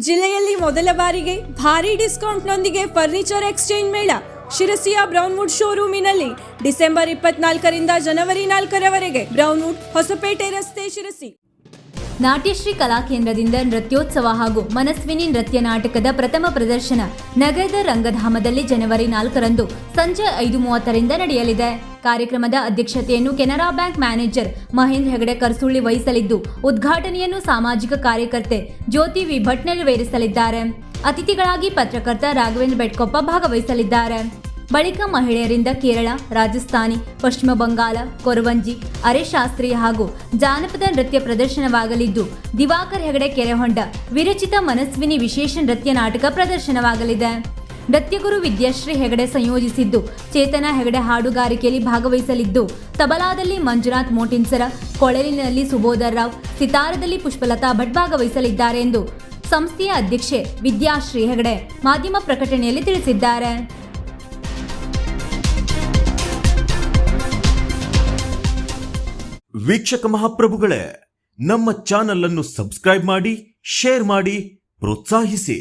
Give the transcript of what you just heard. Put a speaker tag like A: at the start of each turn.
A: ಜಿಲ್ಲೆಯಲ್ಲಿ ಮೊದಲ ಬಾರಿಗೆ ಭಾರಿ ಡಿಸ್ಕೌಂಟ್ನೊಂದಿಗೆ ಫರ್ನಿಚರ್ ಎಕ್ಸ್ಚೇಂಜ್ ಮೇಳ ಶಿರಸಿಯ ಬ್ರೌನ್ವುಡ್ ಶೋರೂಮಿನಲ್ಲಿ ಡಿಸೆಂಬರ್ 24ರಿಂದ ಜನವರಿ 4ರವರೆಗೆ ಬ್ರೌನ್ವುಡ್ ಹೊಸಪೇಟೆ ರಸ್ತೆ ಶಿರಸಿ.
B: ನಾಟ್ಯಶ್ರೀ ಕಲಾ ಕೇಂದ್ರದಿಂದ ನೃತ್ಯೋತ್ಸವ ಹಾಗೂ ಮನಸ್ವಿನಿ ನೃತ್ಯ ನಾಟಕದ ಪ್ರಥಮ ಪ್ರದರ್ಶನ ನಗರದ ರಂಗಧಾಮದಲ್ಲಿ ಜನವರಿ 4ರಂದು ಸಂಜೆ 5:30ರಿಂದ ನಡೆಯಲಿದೆ. ಕಾರ್ಯಕ್ರಮದ ಅಧ್ಯಕ್ಷತೆಯನ್ನು ಕೆನರಾ ಬ್ಯಾಂಕ್ ಮ್ಯಾನೇಜರ್ ಮಹೇಂದ್ರ ಹೆಗಡೆ ಕರ್ಸುಳ್ಳಿ ವಹಿಸಲಿದ್ದು, ಉದ್ಘಾಟನೆಯನ್ನು ಸಾಮಾಜಿಕ ಕಾರ್ಯಕರ್ತೆ ಜ್ಯೋತಿ ವಿ ಭಟ್ ನೆರವೇರಿಸಲಿದ್ದಾರೆ. ಅತಿಥಿಗಳಾಗಿ ಪತ್ರಕರ್ತ ರಾಘವೇಂದ್ರ ಬೆಟ್ಕೊಪ್ಪ ಭಾಗವಹಿಸಲಿದ್ದಾರೆ. ಬಳಿಕ ಮಹಿಳೆಯರಿಂದ ಕೇರಳ, ರಾಜಸ್ಥಾನಿ, ಪಶ್ಚಿಮ ಬಂಗಾಳ, ಕೊರವಂಜಿ, ಅರೆಶಾಸ್ತ್ರೀಯ ಹಾಗೂ ಜಾನಪದ ನೃತ್ಯ ಪ್ರದರ್ಶನವಾಗಲಿದ್ದು, ದಿವಾಕರ್ ಹೆಗಡೆ ಕೆರೆಹೊಂಡ ವಿರಚಿತ ಮನಸ್ವಿನಿ ವಿಶೇಷ ನೃತ್ಯ ನಾಟಕ ಪ್ರದರ್ಶನವಾಗಲಿದೆ. ನೃತ್ಯಗುರು ವಿದ್ಯಾಶ್ರೀ ಹೆಗಡೆ ಸಂಯೋಜಿಸಿದ್ದು, ಚೇತನ ಹೆಗಡೆ ಹಾಡುಗಾರಿಕೆಯಲ್ಲಿ ಭಾಗವಹಿಸಲಿದ್ದು, ತಬಲಾದಲ್ಲಿ ಮಂಜುನಾಥ್ ಮೋಟಿನ್ಸರ, ಕೊಳಲಿನಲ್ಲಿ ಸುಬೋಧರ್ ರಾವ್, ಸಿತಾರದಲ್ಲಿ ಪುಷ್ಪಲತಾ ಭಟ್ ಭಾಗವಹಿಸಲಿದ್ದಾರೆ ಎಂದು ಸಂಸ್ಥೆಯ ಅಧ್ಯಕ್ಷೆ ವಿದ್ಯಾಶ್ರೀ ಹೆಗಡೆ ಮಾಧ್ಯಮ ಪ್ರಕಟಣೆಯಲ್ಲಿ ತಿಳಿಸಿದ್ದಾರೆ.
C: ವೀಕ್ಷಕ ಮಹಾಪ್ರಭುಗಳೇ, ನಮ್ಮ ಚಾನೆಲ್ ಅನ್ನು ಸಬ್ಸ್ಕ್ರೈಬ್ ಮಾಡಿ, ಶೇರ್ ಮಾಡಿ, ಪ್ರೋತ್ಸಾಹಿಸಿ.